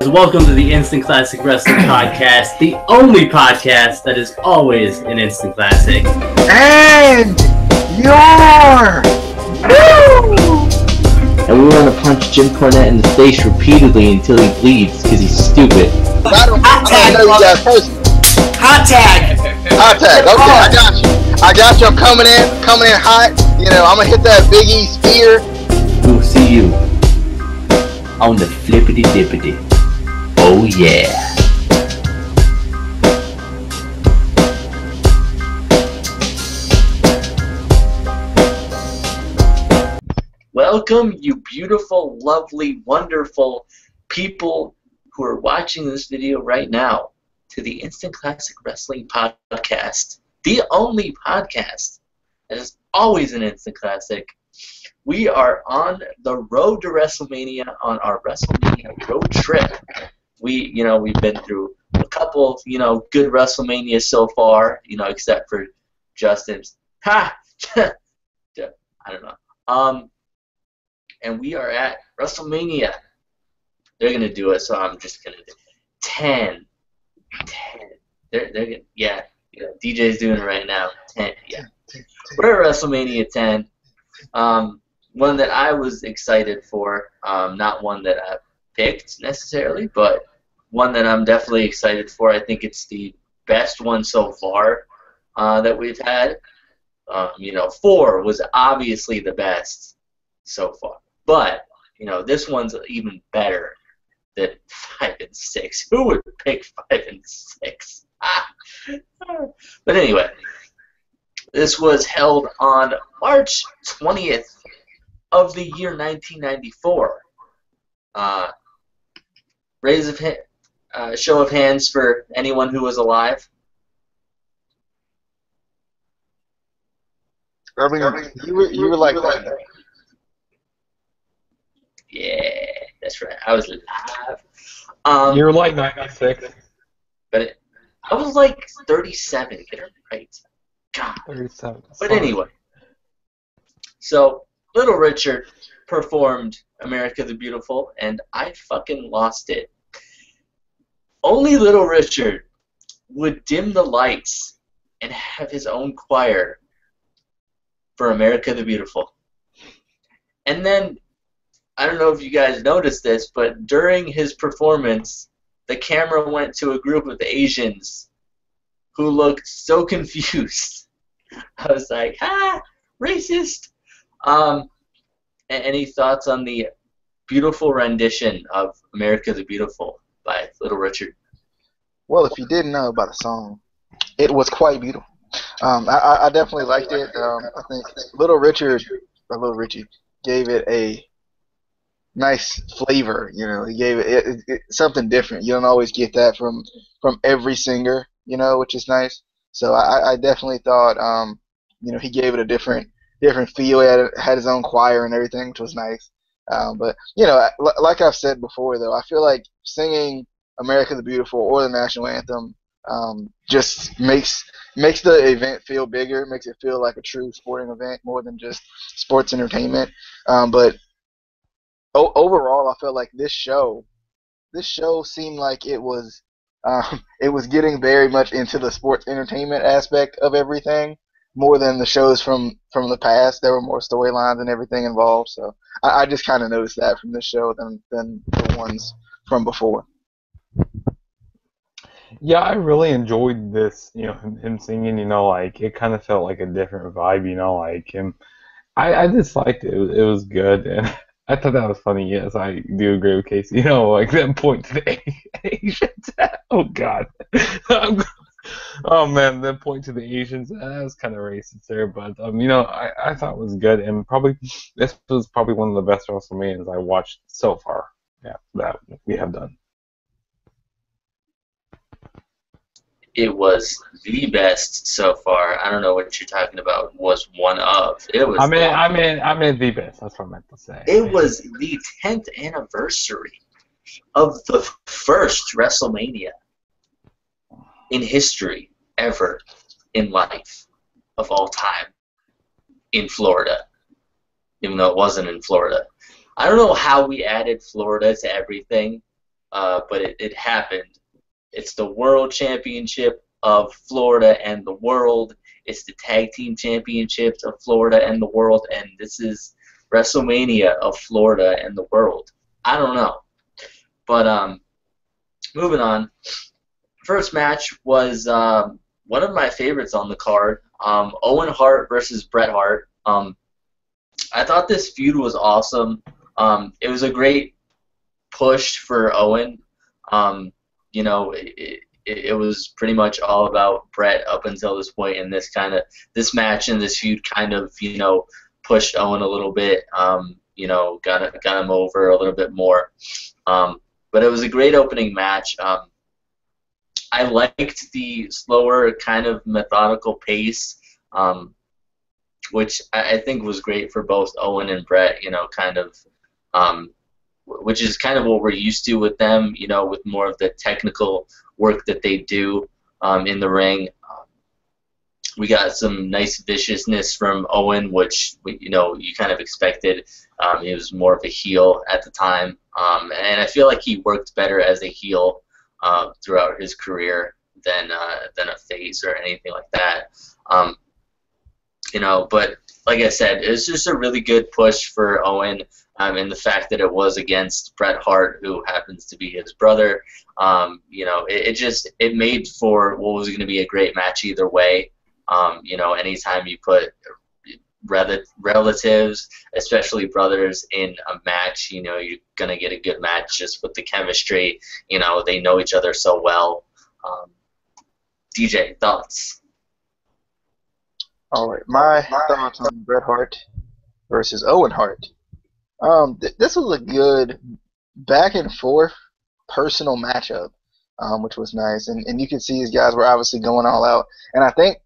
Welcome to the Instant Classic Wrestling Podcast, the only podcast that is always an instant classic. And you're new! And we want to punch Jim Cornette in the face repeatedly until he bleeds because he's stupid. I don't know you guys personally. Hot tag! Hot tag, okay, I got you. I'm coming in hot. You know, I'm gonna hit that Big E spear. We'll see you on the flippity dippity. Oh yeah. Welcome, you beautiful, lovely, wonderful people who are watching this video right now to the Instant Classic Wrestling Podcast, the only podcast that is always an instant classic. We are on the road to WrestleMania on our WrestleMania road trip. We've been through a couple of, good WrestleManias so far, except for Justin's. I don't know. And we are at WrestleMania. They're going to do it, so I'm just going to do 10. They're going to, yeah, DJ's doing it right now. 10, yeah. We're at WrestleMania 10. One that I was excited for, not one that I picked necessarily, but one that I'm definitely excited for. I think it's the best one so far that we've had. 4 was obviously the best so far, but this one's even better than 5 and 6. Who would pick 5 and 6? But anyway, this was held on March 20th of the year 1994. Show of hands for anyone who was alive. I mean, you were like that. Yeah, that's right. I was alive. You were like 96. But I was like 37. Get it right. God. 37. But anyway, so Little Richard performed America the Beautiful, and I fucking lost it. Only Little Richard would dim the lights and have his own choir for America the Beautiful. And then, I don't know if you guys noticed this, but during his performance, the camera went to a group of Asians who looked so confused. I was like, racist! Any thoughts on the beautiful rendition of America the Beautiful by Little Richard? Well, if you didn't know about the song, it was quite beautiful. I definitely liked it. I think Little Richie gave it a nice flavor. He gave it something different. You don't always get that from every singer, which is nice. So I definitely thought, he gave it a different feel. He had his own choir and everything, which was nice. But like I've said before, though, I feel like singing America the Beautiful or the national anthem just makes the event feel bigger, makes it feel like a true sporting event more than just sports entertainment. But overall, I felt like this show seemed like it was getting very much into the sports entertainment aspect of everything, more than the shows from the past. There were more storylines and everything involved. So I just kind of noticed that from this show than the ones from before. Yeah, I really enjoyed this, him singing, it kind of felt like a different vibe, like him. I just liked it. It was good, and I thought that was funny. Yes, I do agree with Casey, like that point to the Asians. Oh, God. Oh, man, that point to the Asians, that was kind of racist there, but, I thought it was good, and this was probably one of the best WrestleManias I watched so far, that we have done. It was the best so far. I don't know what you're talking about. Was one of. It was. I meant the best. That's what I meant to say. It was the 10th anniversary of the first WrestleMania in history ever in life of all time in Florida, even though it wasn't in Florida. I don't know how we added Florida to everything. but it happened. It's the World Championship of Florida and the world. It's the Tag Team Championships of Florida and the world, and this is WrestleMania of Florida and the world. I don't know. But moving on. First match was one of my favorites on the card. Owen Hart versus Bret Hart. I thought this feud was awesome. It was a great push for Owen. You know, it was pretty much all about Bret up until this point, and this match and this feud kind of, you know, pushed Owen a little bit. You know, got him over a little bit more. But it was a great opening match. I liked the slower, kind of methodical pace, which I think was great for both Owen and Bret. You know, kind of, which is kind of what we're used to with them. You know, with more of the technical work that they do in the ring. We got some nice viciousness from Owen, which you know you kind of expected. He was more of a heel at the time, and I feel like he worked better as a heel throughout his career than a face or anything like that. You know, but like I said, it was just a really good push for Owen, and the fact that it was against Bret Hart, who happens to be his brother. You know, it made for what was going to be a great match either way. You know, anytime you put relatives, especially brothers, in a match, you know, you're going to get a good match just with the chemistry. You know, they know each other so well. DJ, thoughts? All right, my thoughts on Bret Hart versus Owen Hart. This was a good back and forth personal matchup, which was nice, and you could see these guys were obviously going all out, and I think,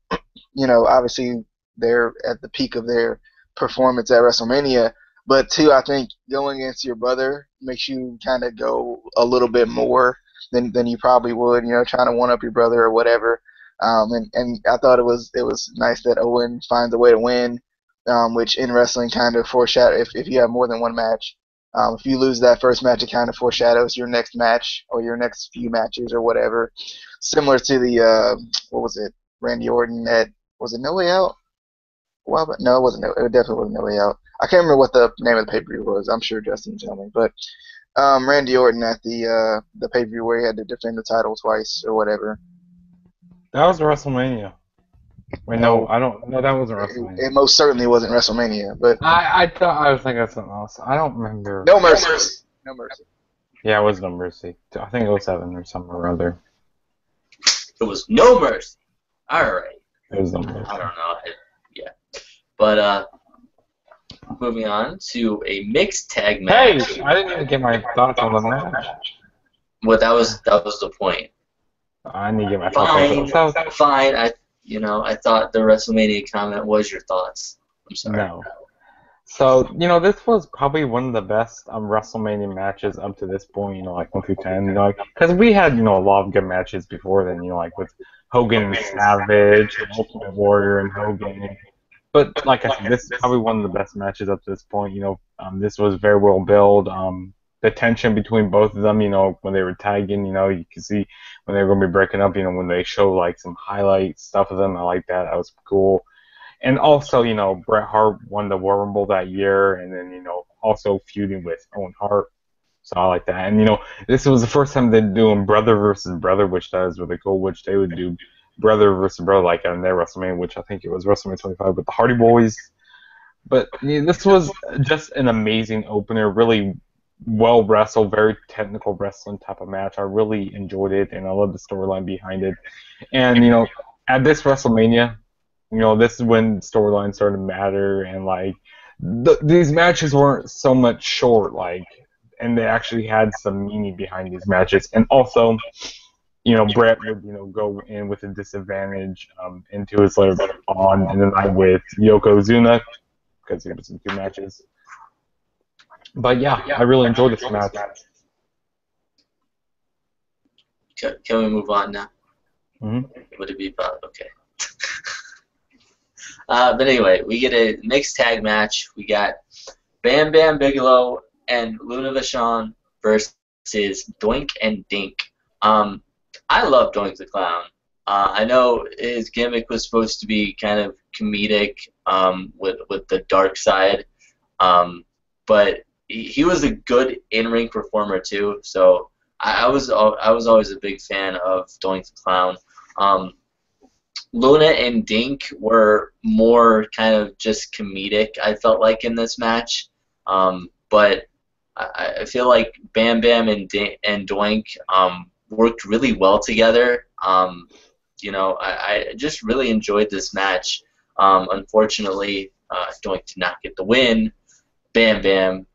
you know, obviously they're at the peak of their performance at WrestleMania, but too, I think going against your brother makes you kind of go a little bit more than you probably would, you know, trying to one up your brother or whatever. And I thought it was nice that Owen finds a way to win, which in wrestling kind of foreshadow if you have more than one match. If you lose that first match, it kind of foreshadows your next match or your next few matches or whatever. Similar to the what was it, Randy Orton at, was it No Way Out? Well, no, it wasn't. It definitely wasn't No Way Out. I can't remember what the name of the pay-per-view was. I'm sure Justin can tell me. But Randy Orton at the pay-per-view where he had to defend the title twice or whatever. That was WrestleMania. Wait, no, I don't. No, that wasn't WrestleMania. It most certainly wasn't WrestleMania, but I thought I was thinking of something else. I don't remember. No Mercy. No Mercy. Yeah, it was No Mercy. I think it was 07 or something or other. It was No Mercy. All right. It was No Mercy. I don't know. Yeah. But moving on to a mixed tag match. Hey, I didn't even get my thoughts on the match. Well, that was the point. I need to get my thoughts on the Fine. I thought the WrestleMania comment was your thoughts. I'm sorry. No. So, you know, this was probably one of the best WrestleMania matches up to this point, you know, like 1 through 10, you know, because we had, you know, a lot of good matches before then, you know, like with Hogan and Savage, and Ultimate Warrior and Hogan. But like I said, this is probably one of the best matches up to this point. You know, this was very well built. The tension between both of them, you know, when they were tagging, you know, you can see when they were going to be breaking up, you know, when they show like some highlight stuff of them. I like that. That was cool. And also, you know, Bret Hart won the Royal Rumble that year, and then, you know, also feuding with Owen Hart. So I like that. And, you know, this was the first time they're doing brother versus brother, which that is really cool, which they would do brother versus brother like on their WrestleMania, which I think it was WrestleMania 25 with the Hardy Boys. But you know, this was just an amazing opener, really well wrestled, very technical wrestling type of match. I really enjoyed it, and I love the storyline behind it. And, you know, at this WrestleMania, you know, this is when storylines started to matter, and like these matches weren't so much short, like, and they actually had some meaning behind these matches. And also, you know, Bret would, you know, go in with a disadvantage into his later on in the night with Yokozuna, because he was in 2 matches. But yeah, I really enjoyed this match. Can we move on now? Mm-hmm. Would it be about okay? But anyway, we get a mixed tag match. We got Bam Bam Bigelow and Luna Vachon versus versus Doink and Dink. I love Doink the Clown. I know his gimmick was supposed to be kind of comedic with the dark side, but he was a good in-ring performer too. So I was always a big fan of Doink the Clown. Luna and Dink were more kind of just comedic, I felt like, in this match. But I feel like Bam Bam and Doink worked really well together. I just really enjoyed this match. Unfortunately, Doink did not get the win. Bam Bam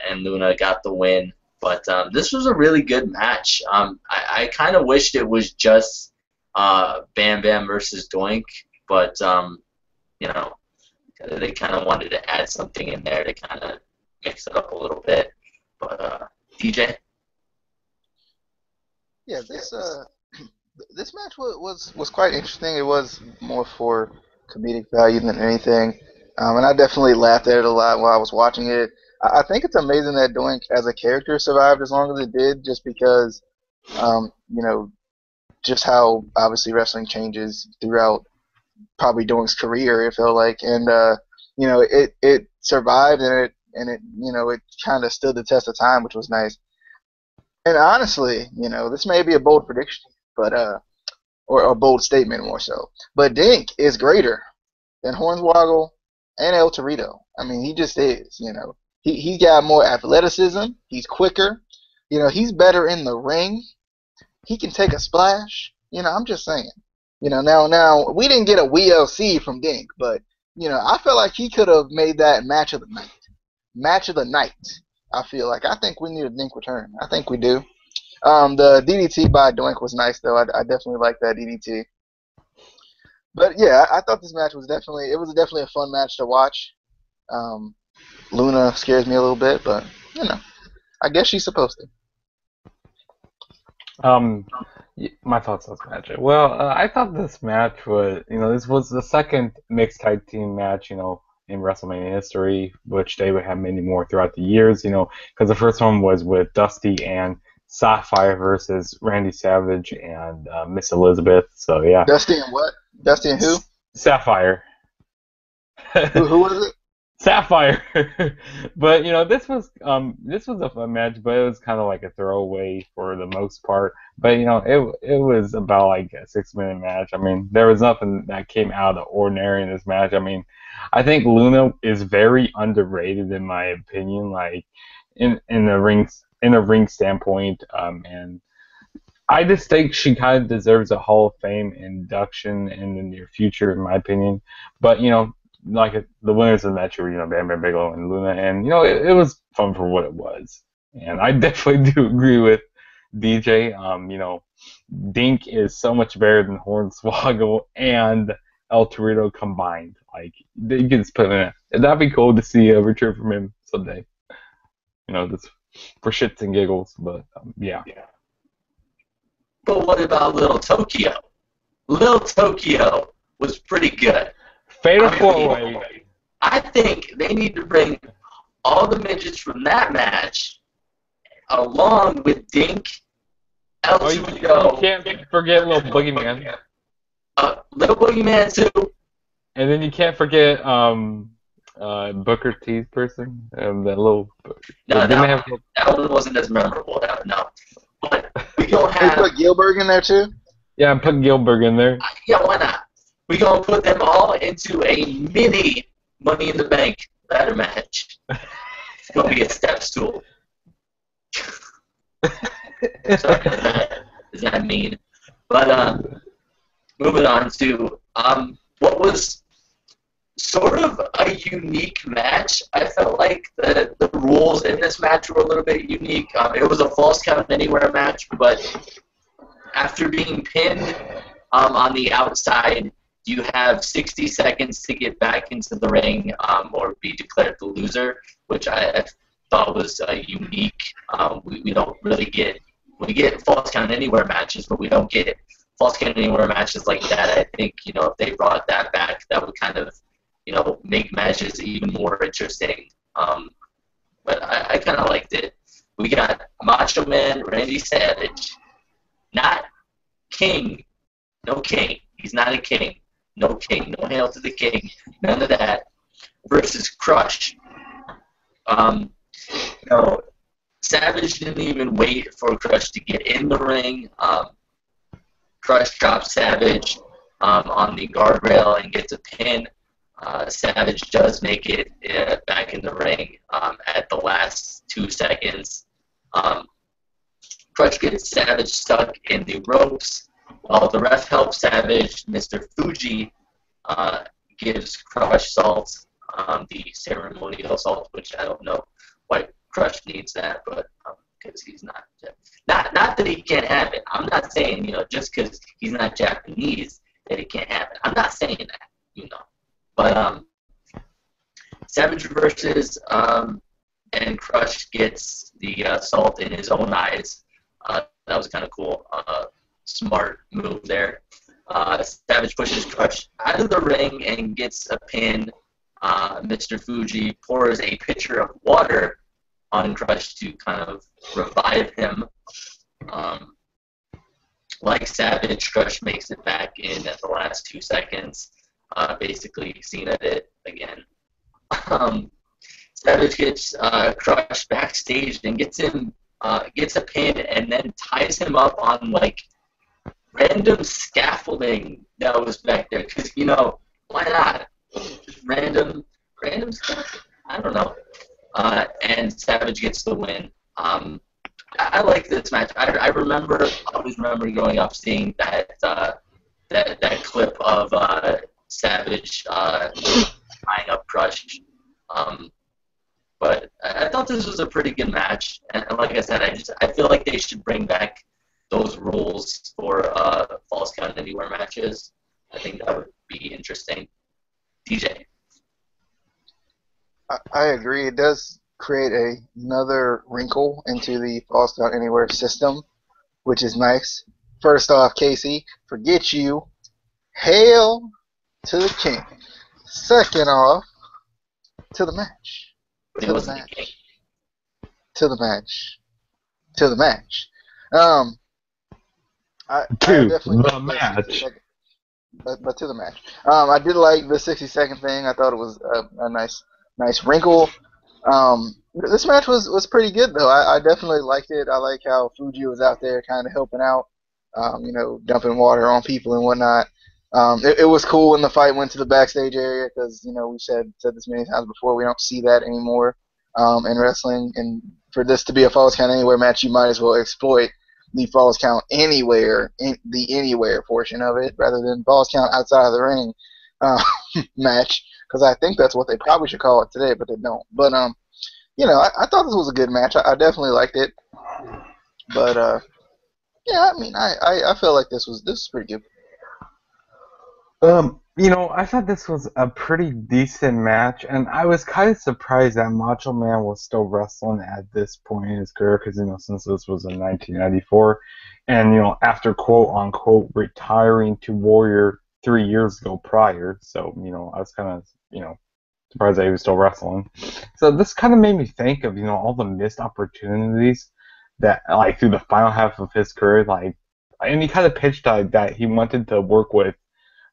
and Luna got the win. But this was a really good match. I kind of wished it was just Bam Bam versus Doink, but they kind of wanted to add something in there to kind of mix it up a little bit. But DJ? Yeah, this match was quite interesting. It was more for comedic value than anything, and I definitely laughed at it a lot while I was watching it. I think it's amazing that Doink as a character survived as long as it did, just because, just how obviously wrestling changes throughout probably Doink's career. It felt like, and it survived, and it kind of stood the test of time, which was nice. And honestly, this may be a bold prediction, but or a bold statement more so. But Dink is greater than Hornswoggle and El Torito. I mean, he just is. He got more athleticism. He's quicker. He's better in the ring. He can take a splash. I'm just saying. Now we didn't get a WLC from Dink, but I feel like he could have made that match of the night. Match of the night. I feel like. I think we need a Dink return. I think we do. The DDT by Doink was nice though. I definitely like that DDT. But yeah, I thought this match was definitely a fun match to watch. Luna scares me a little bit, but I guess she's supposed to. My thoughts on this match. Well, I thought this match was, this was the second mixed tag team match, in WrestleMania history, which they would have many more throughout the years, because the first one was with Dusty and Sapphire versus Randy Savage and Miss Elizabeth. So yeah. Dusty and what? Dusty and who? Sapphire. Who was it? Sapphire. But this was a fun match, but it was kind of like a throwaway for the most part. But it was about like a 6-minute match. I mean, there was nothing that came out of the ordinary in this match. I mean, I think Luna is very underrated in my opinion, like in a ring standpoint, and I just think she kind of deserves a Hall of Fame induction in the near future, in my opinion. But like the winners of the match were Bam Bam Bigelow and Luna, and it was fun for what it was. And I definitely do agree with DJ. Dink is so much better than Hornswoggle and El Torito combined. Like, you can just put him in it. That'd be cool to see a return from him someday. Just for shits and giggles. But yeah. But what about Little Tokyo? Little Tokyo was pretty good. Fatal 4-way. I think they need to bring all the midgets from that match along with Dink, El Torito. You can't forget Little Boogeyman. Little Boogeyman too. And then you can't forget Booker T's person. That little. No, that one wasn't as memorable. No. But we gonna have. They put Gilbert in there too. Yeah, put Gilbert in there. Yeah, why not? We're going to put them all into a mini Money in the Bank ladder match. It's going to be a step stool. Sorry, does that mean? But moving on to what was sort of a unique match. I felt like the rules in this match were a little bit unique. It was a false count anywhere match, but after being pinned on the outside, you have 60 seconds to get back into the ring or be declared the loser, which I thought was unique. We don't really we get false count anywhere matches, but we don't get false count anywhere matches like that. I think if they brought that back, that would kind of make matches even more interesting. But I kind of liked it. We got Macho Man Randy Savage, not King, no King. He's not a king. No king. No hail to the king. None of that. Versus Crush. No, Savage didn't even wait for Crush to get in the ring. Crush drops Savage on the guardrail and gets a pin. Savage does make it back in the ring at the last 2 seconds. Crush gets Savage stuck in the ropes. While the ref helps Savage, Mr. Fuji gives Crush salt, the ceremonial salt, which I don't know why Crush needs that, but because he's not that he can't have it. I'm not saying, just because he's not Japanese that he can't have it. I'm not saying that, But Savage reverses, and Crush gets the salt in his own eyes. That was kind of cool. Smart move there. Savage pushes Crush out of the ring and gets a pin. Mr. Fuji pours a pitcher of water on Crush to kind of revive him. Like Savage, Crush makes it back in at the last 2 seconds. Basically, Cena did again. Savage gets Crush backstage and gets a pin and then ties him up on random scaffolding that was back there. Because why not? Just random stuff. I don't know. And Savage gets the win. I like this match. I always remember growing up seeing that clip of Savage tying up Crush. But I thought this was a pretty good match. And like I said, I feel like they should bring back those rules for Falls Count Anywhere matches. I think that would be interesting. DJ. I agree. It does create another wrinkle into the Falls Count Anywhere system, which is nice. First off, Casey, forget you. Hail to the king. Second off, to the match. To the match. To the match. To the match. I definitely the match. But to the match. I did like the 60-second thing. I thought it was a nice wrinkle. This match was pretty good though. I definitely liked it. I like how Fuji was out there kind of helping out, dumping water on people and whatnot. It was cool when the fight went to the backstage area because we said this many times before, we don't see that anymore in wrestling. And for this to be a Falls Count Anywhere match, you might as well exploit the Falls Count Anywhere, the anywhere portion of it, rather than Falls Count outside of the ring match. Because I think that's what they probably should call it today, but they don't. But I thought this was a good match. I definitely liked it. But yeah, I mean, I feel like this was pretty good. I thought this was a pretty decent match, and I was kind of surprised that Macho Man was still wrestling at this point in his career, because, since this was in 1994, and, after quote-unquote retiring to Warrior 3 years ago prior, so, I was kind of, surprised that he was still wrestling. So this kind of made me think of, all the missed opportunities that, through the final half of his career, and he kind of pitched that he wanted to work with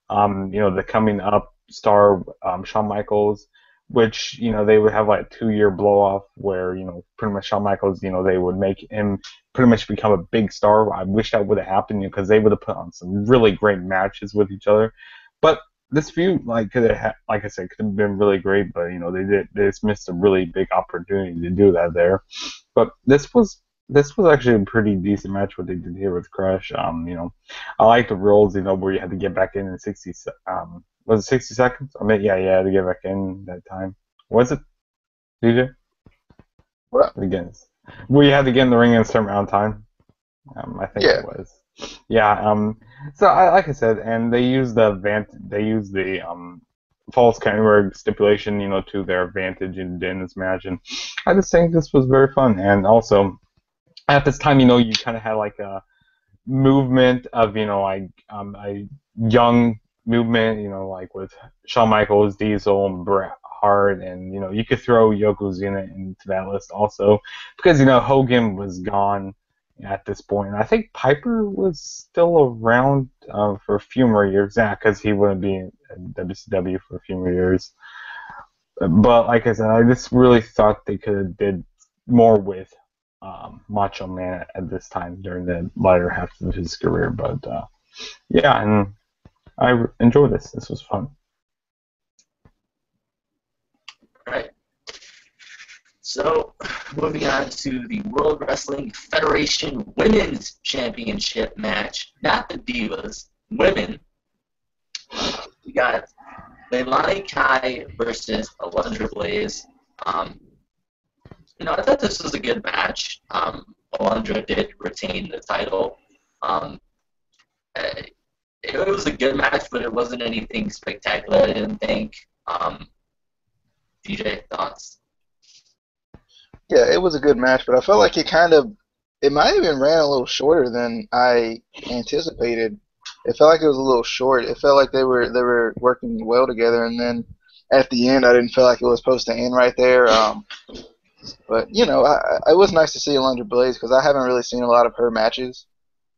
the coming up star, Shawn Michaels, which, they would have a 2-year blow off where, pretty much Shawn Michaels, they would make him pretty much become a big star. I wish that would have happened, because they would have put on some really great matches with each other. But this feud, could have, like I said, could have been really great, but, they just missed a really big opportunity to do that there. But this was actually a pretty decent match, what they did here with Crush. I like the rules, where you had to get back in 60, was it 60 seconds? I mean, yeah, you had to get back in that time. Was it, DJ? What? Again, well, you had to get in the ring in a certain amount of time. I think it was. Yeah. So like I said, and they used the Falls Count Anywhere stipulation, to their advantage in this match, and I just think this was very fun. And also, at this time, you kind of had a movement of, a young movement, with Shawn Michaels, Diesel, and Bret Hart, and you could throw Yokozuna into that list also because Hogan was gone at this point. And I think Piper was still around for a few more years, because he wouldn't be in WCW for a few more years. But like I said, I just really thought they could have did more with Macho Man at this time during the latter half of his career. But yeah, and I enjoyed this. This was fun. Right. So, moving on to the World Wrestling Federation Women's Championship match. Not the Divas, women. We got Leilani Kai versus Alundra Blaze. I thought this was a good match. Alundra did retain the title. It was a good match, but it wasn't anything spectacular, I didn't think. DJ, thoughts? Yeah, it was a good match, but I felt like it might have even ran a little shorter than I anticipated. It felt like it was a little short. It felt like they were working well together, and then at the end, I didn't feel like it was supposed to end right there. But it was nice to see Alundra Blaze because I haven't really seen a lot of her matches.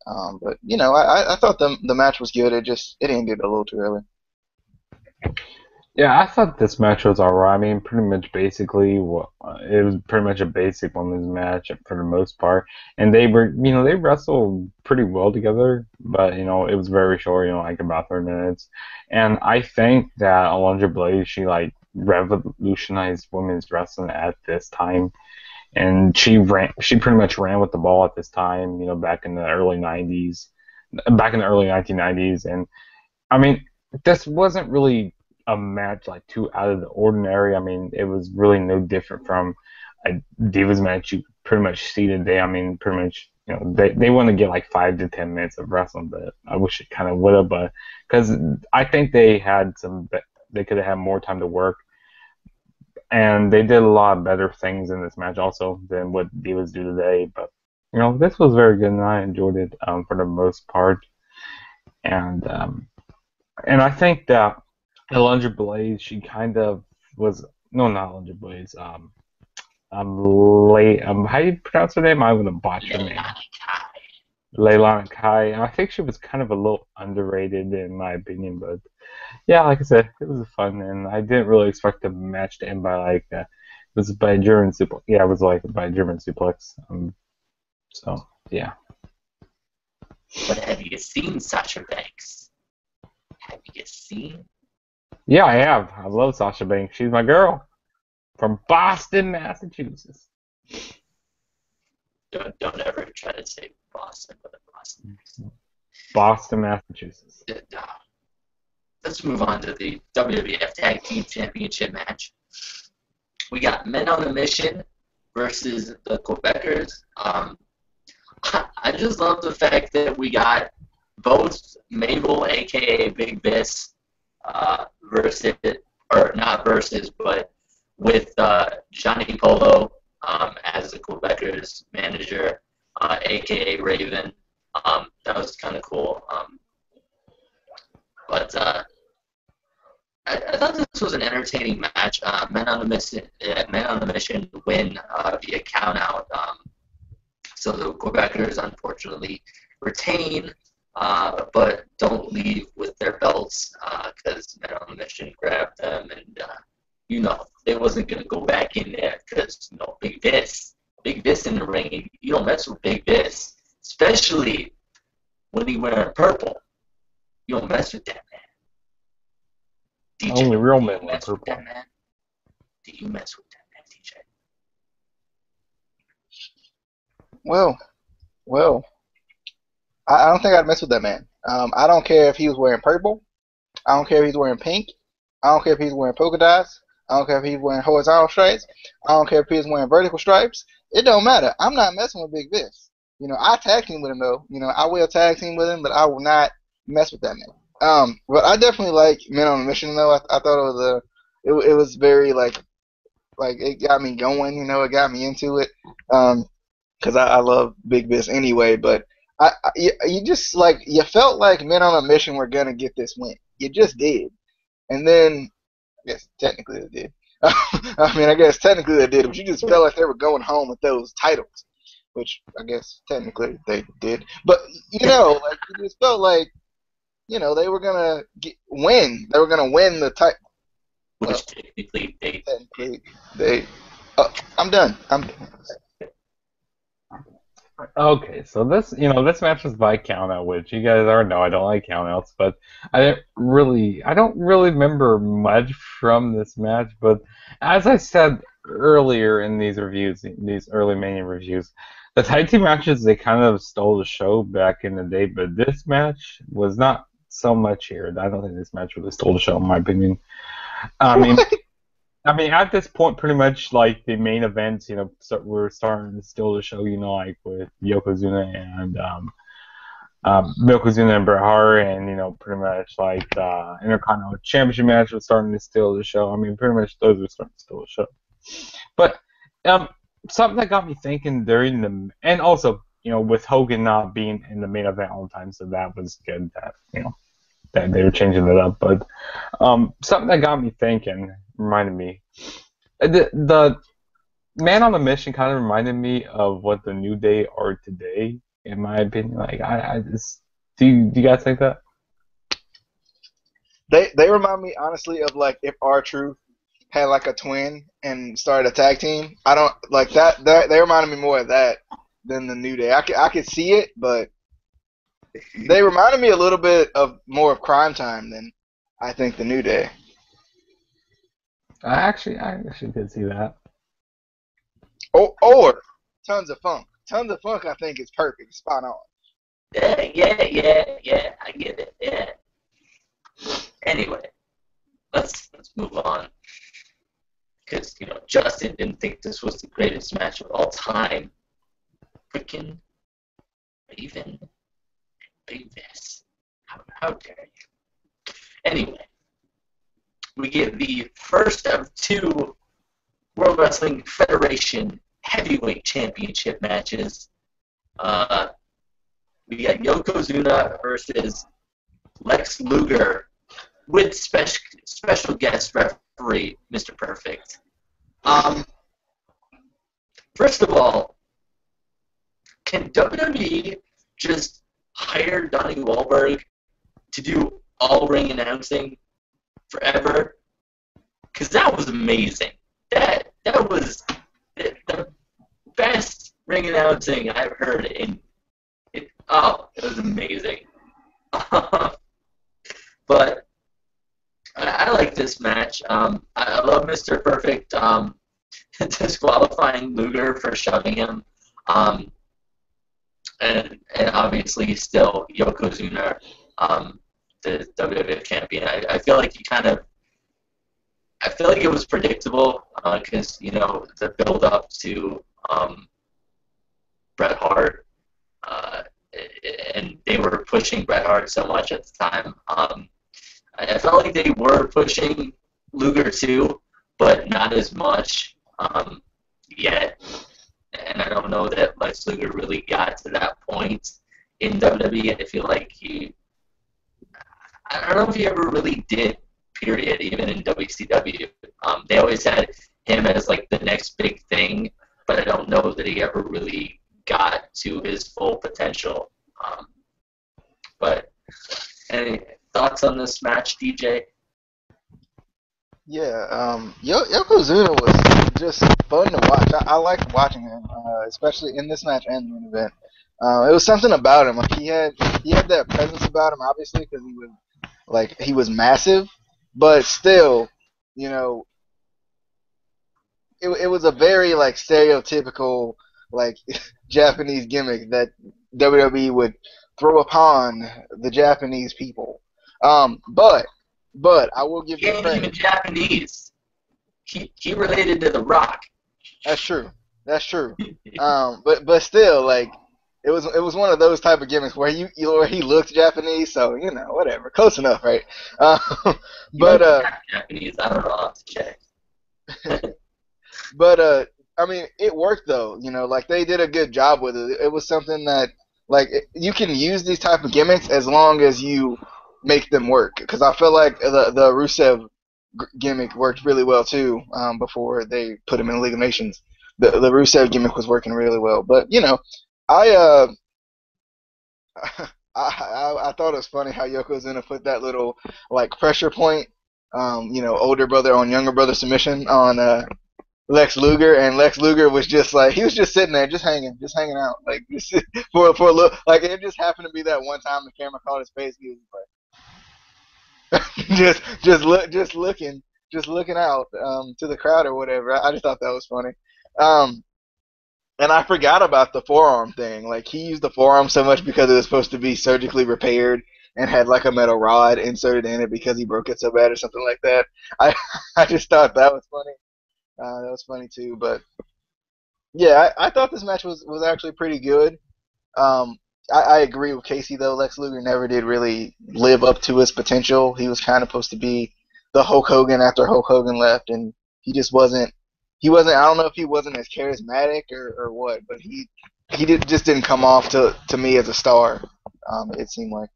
But I thought the match was good. It ended a little too early. Yeah, I thought this match was alright. I mean, pretty much basically, it was pretty much a basic women's match for the most part. And they they wrestled pretty well together, but, it was very short, like about 30 minutes. And I think that Alundra Blaze, she, revolutionized women's wrestling at this time. And she pretty much ran with the ball at this time, back in the early 90s, back in the early 1990s. And, I mean, this wasn't really a match too out of the ordinary. I mean, it was really no different from a Divas match you pretty much see today. I mean, pretty much, they want to get 5 to 10 minutes of wrestling, but I wish it kind of would have, but because I think they could have had more time to work, and they did a lot better things in this match also than what Divas do today. But this was very good, and I enjoyed it for the most part, and I think that Alundra Blaze, she kind of was not Alundra Blaze. How do you pronounce her name? I would have botched her name. Leilani Kai. I think she was kind of a little underrated in my opinion, but yeah, like I said, it was fun, and I didn't really expect the match to end by it was by a German suplex. Yeah, it was by a German suplex. So yeah. But have you seen Sasha Banks? Have you seen? Yeah, I have. I love Sasha Banks. She's my girl from Boston, Massachusetts. Don't ever try to say Boston, but Boston. Boston, Massachusetts. Let's move on to the WWF Tag Team Championship match. We got Men on a Mission versus the Quebecers. I just love the fact that we got both Mabel, aka Big Biss, but with Johnny Polo as the Quebecers manager, aka Raven. That was kind of cool. But I thought this was an entertaining match. Men on the Mission win via countout. So the Quebecers unfortunately retain, but don't leave with their belts because Men on the Mission grabbed them, and they wasn't gonna go back in there because Big Biss in the ring. You don't mess with Big Biss, especially when he wearing purple. You don't mess with that man. DJ, only real men wear purple. Do you mess with that man, DJ? Well, I don't think I'd mess with that man. I don't care if he was wearing purple. I don't care if he's wearing pink. I don't care if he's wearing polka dots. I don't care if he's wearing horizontal stripes. I don't care if he's wearing vertical stripes. It don't matter. I'm not messing with Big Biss. I tag team with him though. I will tag team with him, but I will not mess with that man. But I definitely like Men on a Mission though. I thought it was very like it got me going. It got me into it. Because I love Big Biss anyway. But you just you felt like Men on a Mission were gonna get this win. You just did, and then. Yes, technically it did. I mean, I guess technically they did, but you just felt like they were going home with those titles, which I guess technically they did. But like you just felt like they were gonna win. They were gonna win the title. Which technically they. I'm done. Okay, so this match was by countout, which you guys already know I don't like countouts, but I don't really remember much from this match. But as I said earlier in these reviews, these early Mania reviews, the tag team matches, they kind of stole the show back in the day, but this match was not so much here. I don't think this match really stole the show, in my opinion. I mean, at this point, pretty much like the main events, we're starting to steal the show, like with Yokozuna and Bret Hart, and pretty much like the Intercontinental Championship match was starting to steal the show. I mean, pretty much those were starting to steal the show. But something that got me thinking and also with Hogan not being in the main event all the time, so that was good that that they were changing it up. But something that got me thinking, reminded me, the Man on the Mission kind of reminded me of what the New Day are today, in my opinion. Like, I just, do you guys think that? They remind me honestly of like if R-Truth had like a twin and started a tag team. I don't like that. They reminded me more of that than the New Day. I could see it, but they reminded me a little bit more of Crime Time than I think the New Day. I actually did see that. Or Tons of Funk. Tons of Funk, I think, is perfect. Spot on. Yeah. I get it. Yeah. Anyway, let's move on. Because, Justin didn't think this was the greatest match of all time. Freaking Raven and Big Vess. How dare you? Anyway, we get the first of two World Wrestling Federation Heavyweight Championship matches. We got Yokozuna versus Lex Luger with special guest referee Mr. Perfect. First of all, can WWE just hire Donnie Wahlberg to do all ring announcing forever? Because that was amazing. That was the best ring announcing I've heard it was amazing. But I like this match. I love Mr. Perfect disqualifying Luger for shoving him. And obviously still Yokozuna, the WWF champion. I feel like I feel like it was predictable because the build up to Bret Hart, and they were pushing Bret Hart so much at the time. I felt like they were pushing Luger too, but not as much yet. And I don't know that Lex Luger really got to that point in WWE. I feel like I don't know if he ever really did, period, even in WCW. They always had him as like the next big thing, but I don't know that he ever really got to his full potential. But any thoughts on this match, DJ? Yeah, Yokozuna was just fun to watch. I liked watching him, especially in this match and the main event. It was something about him. Like he had that presence about him, obviously, because he was massive, but still, it was a very like stereotypical like Japanese gimmick that WWE would throw upon the Japanese people. But I will give you credit. He ain't even Japanese. He related to The Rock. That's true. But still, like it was one of those type of gimmicks where he looked Japanese, so whatever, close enough, right? Japanese. I don't know. I'll have to check. But I mean, it worked though. Like they did a good job with it. It was something that like you can use these type of gimmicks as long as you make them work. Because I feel like the Rusev gimmick worked really well too. Before they put him in League of Nations, the Rusev gimmick was working really well. But I I thought it was funny how Yokozuna put that little like pressure point, older brother on younger brother submission on Lex Luger, and Lex Luger was just like he was just sitting there, just hanging out, like just for a look. Like it just happened to be that one time the camera caught his face. He was like just looking out to the crowd or whatever. I just thought that was funny. And I forgot about the forearm thing. Like he used the forearm so much because it was supposed to be surgically repaired and had like a metal rod inserted in it because he broke it so bad or something like that. I just thought that was funny. That was funny too. But yeah, I thought this match was actually pretty good. I agree with Casey though. Lex Luger never did really live up to his potential. He was kind of supposed to be the Hulk Hogan after Hulk Hogan left, and he just wasn't. He wasn't. I don't know if he wasn't as charismatic or what, but he just didn't come off to me as a star. It seemed like.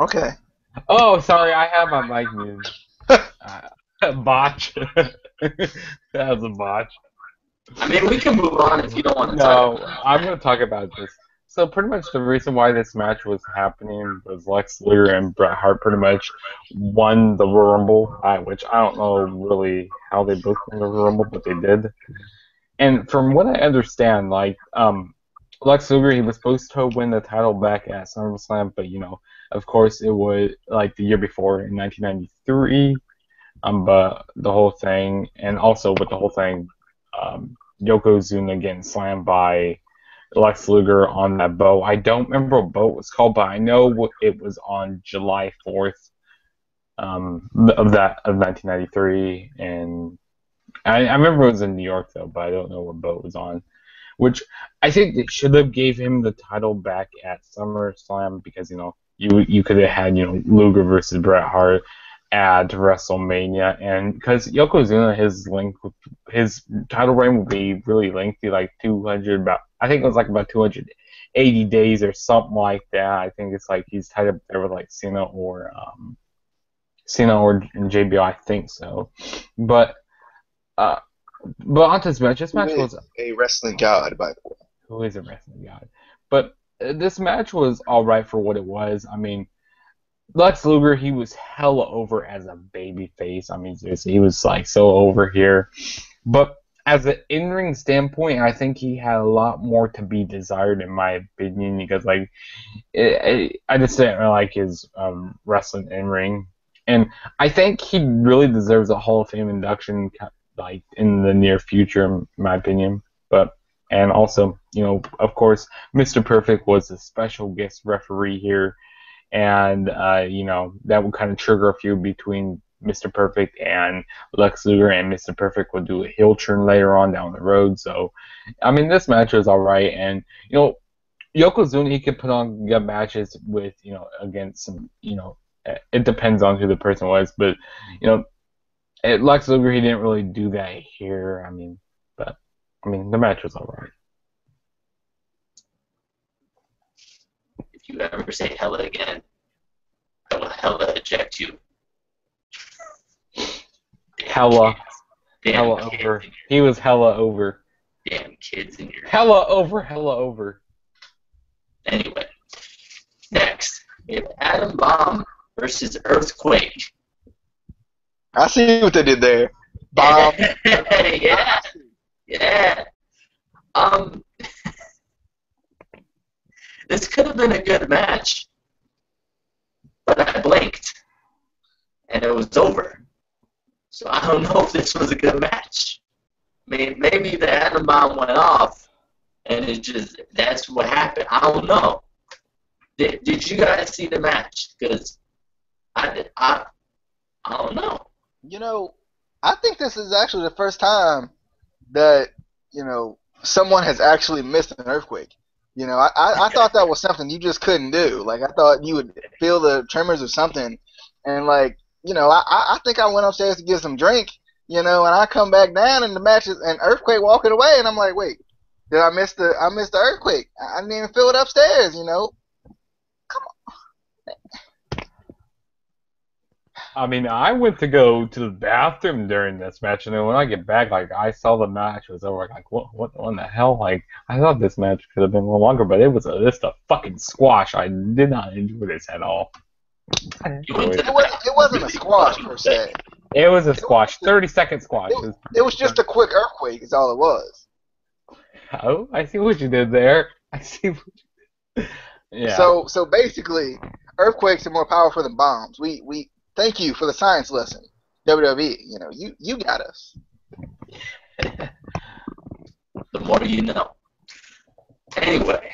Okay. Oh, sorry, I have my mic muted. Botch. That was a botch. I mean, we can move on if you don't want to No, talk about it. I'm going to talk about this. So pretty much the reason why this match was happening was Lex Luger and Bret Hart pretty much won the Royal Rumble, which I don't know really how they both won the Royal Rumble, but they did. And from what I understand, like Lex Luger, he was supposed to win the title back at SummerSlam, but of course it was like the year before in 1993. But the whole thing, and also with the whole thing, Yokozuna getting slammed by Lex Luger on that boat. I don't remember what boat it was called, but I know it was on July 4th of 1993, and I remember it was in New York though, but I don't know what boat it was on. Which I think they should have gave him the title back at SummerSlam because you could have had Luger versus Bret Hart at WrestleMania, and because Yokozuna, his title reign will be really lengthy, like 200 I think it was like about 280 days or something like that. I think it's like he's tied up there with like Cena or JBL, I think so. But on this match, was a wrestling god, by the way. Who is a wrestling god? But this match was all right for what it was. I mean, Lex Luger, he was hella over as a baby face. I mean, seriously, he was like so over here. But as an in-ring standpoint, I think he had a lot more to be desired, in my opinion, because like I just didn't really like his wrestling in-ring, and I think he really deserves a Hall of Fame induction, like in the near future, in my opinion. And also, of course, Mr. Perfect was a special guest referee here. And, that would kind of trigger a feud between Mr. Perfect and Lex Luger, and Mr. Perfect would do a heel turn later on down the road. So, I mean, this match was alright. And, Yokozuna, he could put on good matches with, against some, it depends on who the person was. But, Lex Luger, he didn't really do that here. The match was alright. If you ever say hella again, I will hella eject you. Hella Damn over. He was hella over. Damn kids in your... Hella over. Anyway, next, we have Adam Bomb versus Earthquake. I see what they did there. Bomb. Yeah. This could have been a good match, but I blinked, and it was over. So I don't know if this was a good match. I mean, maybe the atom bomb went off, and that's what happened. I don't know. Did you guys see the match? Because I don't know. I think this is actually the first time that, someone has actually missed an earthquake. I thought that was something you just couldn't do. Like, I thought you would feel the tremors or something. And, like, I think I went upstairs to get some drink, and I come back down and the match is an earthquake walking away. And I'm like, wait, Did I miss the earthquake? I didn't even feel it upstairs. You know. Come on. I mean, I went to go to the bathroom during this match, and then when I get back, like, I saw the match was over. Like, what in the hell? Like, I thought this match could have been a little longer, but it was just a fucking squash. I did not enjoy this at all. It wasn't a squash per se. It was a squash, 30-second squash. It was just a quick earthquake. Is all it was. Oh, I see what you did there. I see what you did. Yeah. So basically, earthquakes are more powerful than bombs. We thank you for the science lesson, WWE. You know, you got us. The more you know. Anyway,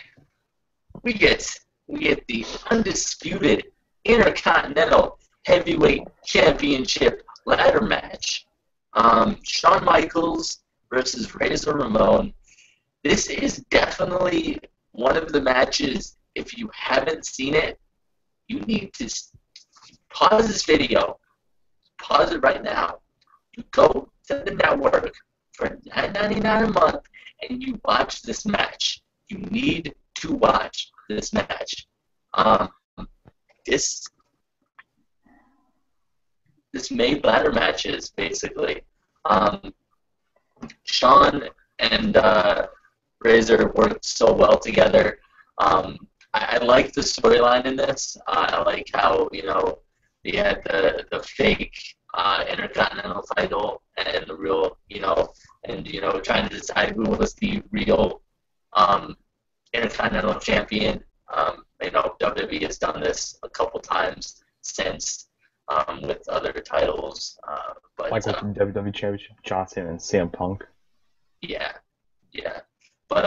we get the undisputed Intercontinental Heavyweight Championship ladder match. Shawn Michaels versus Razor Ramon. This is definitely one of the matches. If you haven't seen it, you need to pause this video. Pause it right now. You go to the network for $9.99 a month and you watch this match. You need to watch this match. This made ladder matches basically. Shawn and Razor worked so well together. I like the storyline in this. I like how, you know, they had the fake Intercontinental title and the real, you know, and, you know, trying to decide who was the real Intercontinental Champion. You know, WWE has done this a couple times since with other titles. But, like with the WWE Championship, Johnson and CM Punk. Yeah. But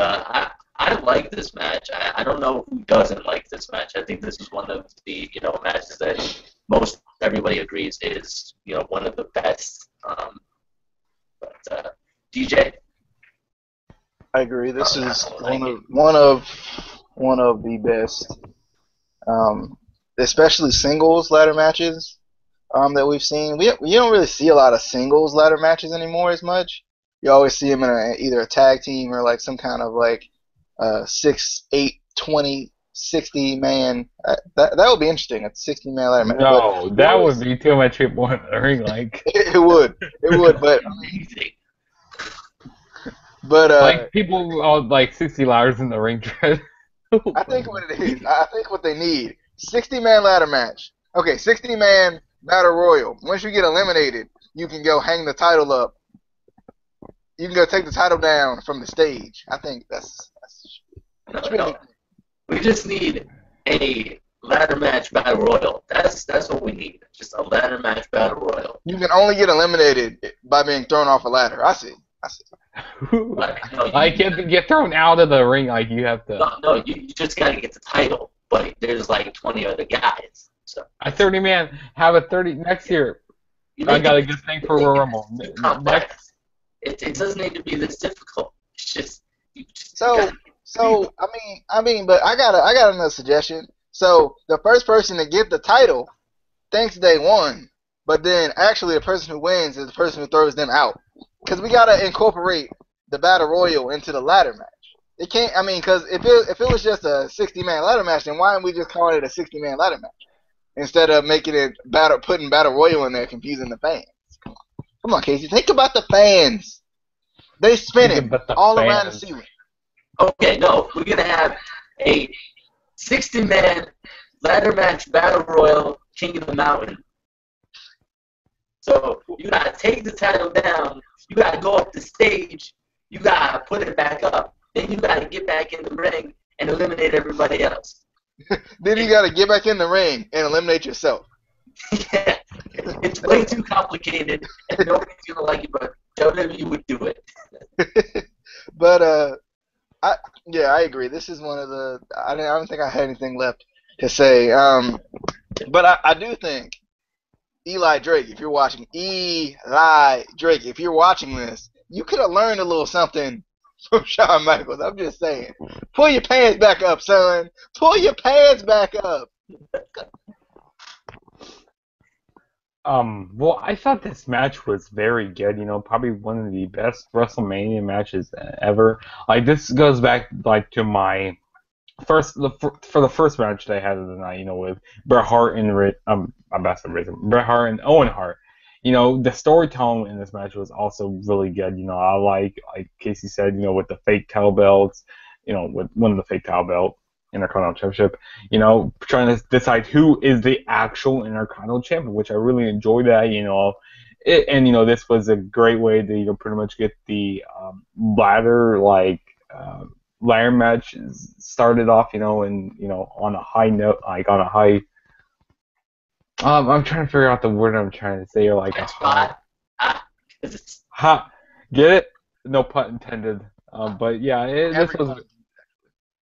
I like this match. I don't know who doesn't like this match. I think this is one of the, you know, matches that most everybody agrees is, you know, one of the best. But DJ, I agree. This is one of the best, especially singles ladder matches that we've seen. We don't really see a lot of singles ladder matches anymore as much. You always see them in either a tag team or like some kind of like 6, 8, 20, 60 man. That would be interesting. A 60-man ladder match. No, that would be too much people in the ring. Like it would, but like people all like 60 ladders in the ring. I think what it is. I think what they need 60-man ladder match. Okay, 60-man battle royal. Once you get eliminated, you can go hang the title up. You can go take the title down from the stage. I think that's no. We just need a ladder match battle royal. That's what we need. Just a ladder match battle royal. You can only get eliminated by being thrown off a ladder. I see. Like you have to get thrown out of the ring. Like you have to. No, you just gotta get the title. But there's like 20 other guys. So a 30-man. Have a 30 next year. I got a good thing for Royal Rumble. Next. It doesn't need to be this difficult. It's just So I mean, but I got another suggestion. So the first person to get the title thinks they won, but then actually the person who wins is the person who throws them out. Because we gotta incorporate the battle royal into the ladder match. It can't. I mean, because if it was just a 60-man ladder match, then why don't we just call it a 60-man ladder match instead of making it putting battle royal in there, confusing the fans? Come on, Casey. Think about the fans. They spinning all around the ceiling. Okay, no, we're gonna have a 60-man ladder match battle royal, King of the Mountain. So you gotta take the title down. You gotta go up the stage. You gotta put it back up. Then you gotta get back in the ring and eliminate everybody else. Then you gotta get back in the ring and eliminate yourself. Yeah, it's way too complicated, and nobody's gonna like it, but WWE would do it. But I agree. This is one of the. I don't think I had anything left to say. But I do think Eli Drake, if you're watching this, you could have learned a little something from Shawn Michaels. I'm just saying. Pull your pants back up, son. Pull your pants back up. Well, I thought this match was very good. Probably one of the best WrestleMania matches ever. Like this goes back like to my for the first match they had of the night. With Bret Hart and I'm about to say Bret Hart and Owen Hart. The storytelling in this match was also really good. I like Casey said, with the fake title belts, with one of the fake title belt Intercontinental Championship, trying to decide who is the actual Intercontinental Champion, which I really enjoyed that. And this was a great way to pretty much get the ladder ladder match started off, and on a high note, like on a high. I'm trying to figure out the word I'm trying to say, or like a high. Ha, get it? No pun intended. But yeah, this was.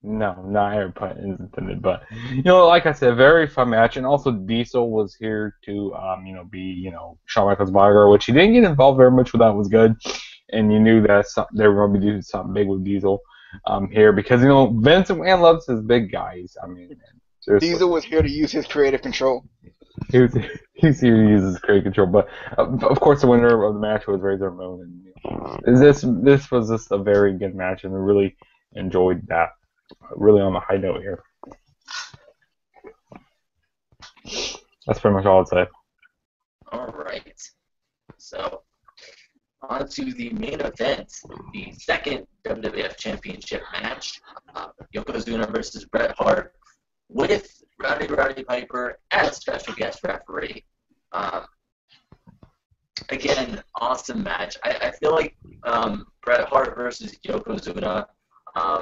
No, not every pun is intended, but like I said, very fun match, and also Diesel was here to, be, Shawn Michaels' bodyguard, which he didn't get involved very much with. That was good, and you knew that they were going to be doing something big with Diesel, here because Vince McMahon loves his big guys. I mean, seriously. Diesel was here to use his creative control. He's here to use his creative control, but of course the winner of the match was Razor Ramon, and this was just a very good match, and I really enjoyed that. Really on the high note here. That's pretty much all I'd say. All right. So, on to the main event, the second WWF Championship match, Yokozuna versus Bret Hart, with Rowdy Piper as special guest referee. Again, awesome match. I feel like Bret Hart versus Yokozuna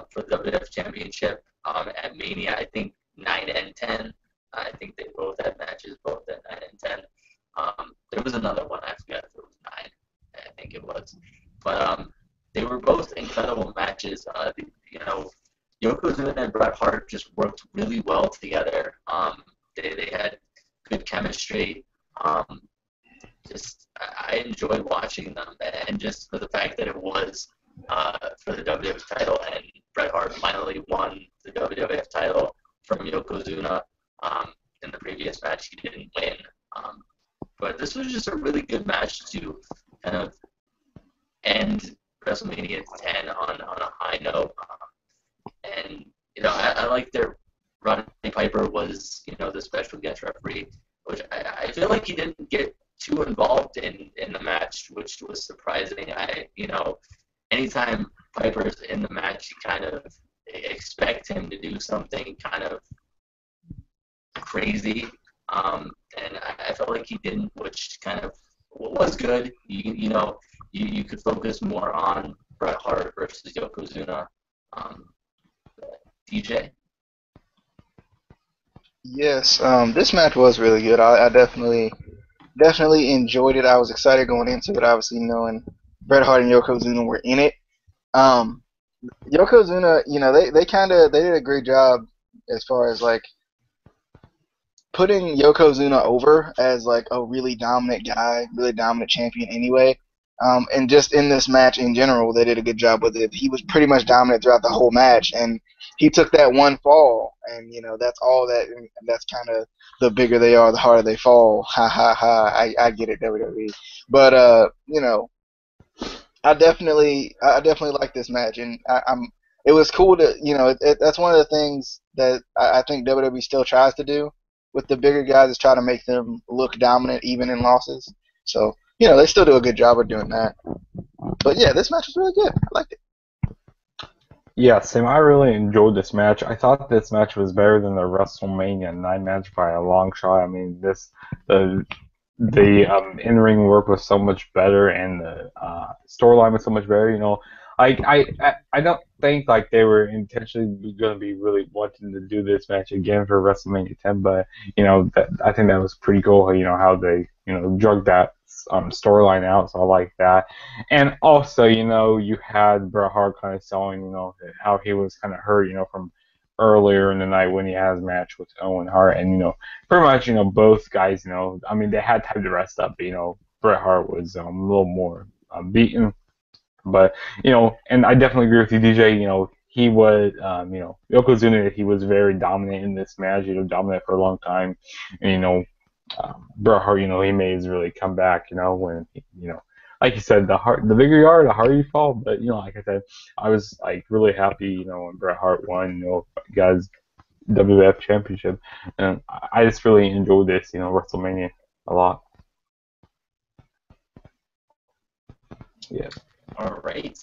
for the WWF Championship at Mania, I think 9 and 10. I think they both had matches, both at 9 and 10. There was another one, I forget if it was 9. I think it was. But they were both incredible matches. Yokozuna and Bret Hart just worked really well together. They had good chemistry. I enjoyed watching them, and just for the fact that it was for the WWF title, and Bret Hart finally won the WWF title from Yokozuna. In the previous match, he didn't win. But this was just a really good match to kind of end WrestleMania 10 on a high note. And, I like that Roddy Piper was, the special guest referee, which I feel like he didn't get too involved in the match, which was surprising. Anytime Piper's in the match, you kind of expect him to do something kind of crazy. And I felt like he didn't, which kind of was good. You could focus more on Bret Hart versus Yokozuna. DJ? Yes, this match was really good. I definitely enjoyed it. I was excited going into it, obviously knowing Bret Hart and Yokozuna were in it. Yokozuna, they did a great job as far as like putting Yokozuna over as like a really dominant guy, really dominant champion anyway. And just in this match in general, they did a good job with it. He was pretty much dominant throughout the whole match, and he took that one fall, and that's all that. And that's kind of the bigger they are, the harder they fall. Ha ha ha! I get it, WWE. But I definitely like this match, and it was cool to that's one of the things that I think WWE still tries to do with the bigger guys, is try to make them look dominant even in losses. So they still do a good job of doing that. But yeah, this match was really good. I liked it. Yeah, Sam, I really enjoyed this match. I thought this match was better than the WrestleMania 9 match by a long shot. I mean, the in-ring work was so much better, and the storyline was so much better. I don't think like they were intentionally going to be really wanting to do this match again for WrestleMania 10, but I think that was pretty cool. How they drug that storyline out, so I like that. And also, you had Bret Hart kind of selling, how he was kind of hurt, from earlier in the night when he had his match with Owen Hart, and pretty much, both guys, I mean, they had time to rest up, but Bret Hart was a little more beaten. But and I definitely agree with you, DJ. He was, Yokozuna. He was very dominant in this match. Dominant for a long time. And Bret Hart, he made his really comeback, when, like you said, the bigger you are, the harder you fall. But, like I said, I was, like, really happy, when Bret Hart won, got his WWF Championship. And I just really enjoyed this, WrestleMania a lot. Yeah. All right.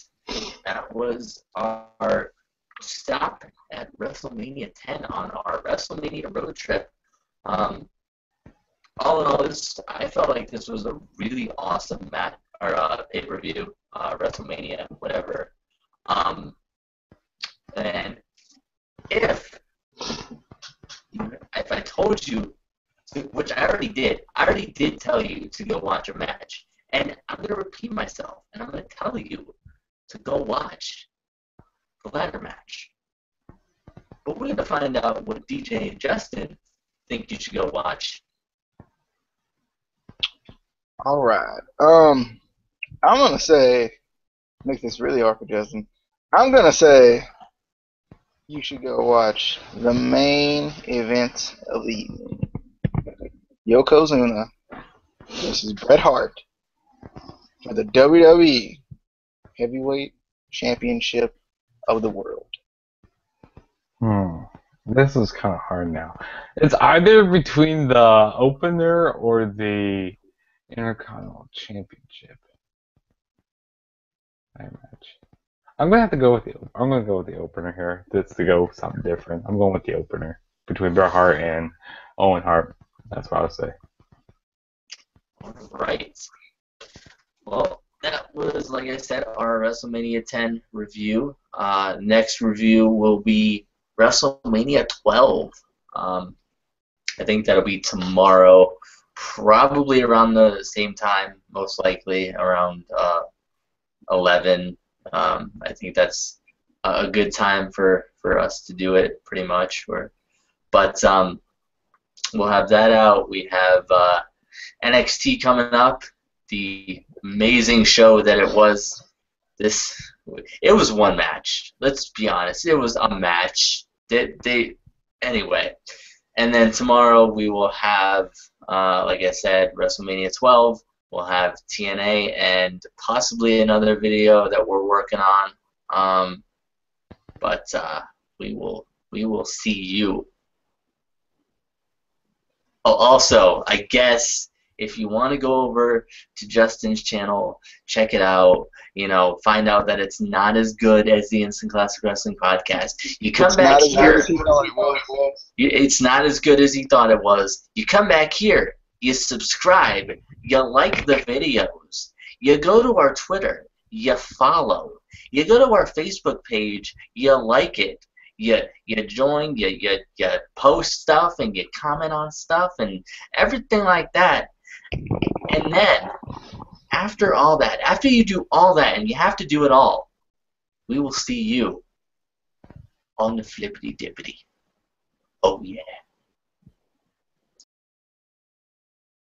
That was our stop at WrestleMania 10 on our WrestleMania road trip. All in all, I felt like this was a really awesome match or pay-per-view, WrestleMania, whatever. And if I told you, which I already did tell you to go watch a match, and I'm gonna repeat myself, and I'm gonna tell you to go watch the ladder match. But we're gonna find out what DJ and Justin think you should go watch. All right. I'm gonna say, make this really hard for Justin. I'm gonna say you should go watch the main event of the evening: Yokozuna versus Bret Hart for the WWE Heavyweight Championship of the world. This is kind of hard now. It's either between the opener or the Intercontinental Championship match. I'm gonna go with the opener here. Just to go something different. I'm going with the opener between Bret Hart and Owen Hart. That's what I would say. All right. Well, that was, like I said, our WrestleMania 10 review. Next review will be WrestleMania 12. I think that'll be tomorrow, probably around the same time, most likely around 11. I think that's a good time for us to do it, pretty much. But we'll have that out. We have NXT coming up, the amazing show that it was. It was one match. Let's be honest. It was a match. Anyway. And then tomorrow we will have, like I said, WrestleMania 12. We'll have TNA and possibly another video that we're working on. But we will see you. Oh, also, I guess if you want to go over to Justin's channel, check it out. Find out that it's not as good as the Instant Classic Wrestling podcast. You come back here. It's not as good as he thought it was. You come back here. You subscribe. You like the videos. You go to our Twitter. You follow. You go to our Facebook page. You like it. You join. You post stuff and you comment on stuff and everything like that. And then, after all that, after you do all that, and you have to do it all, we will see you on the flippity dippity. Oh yeah.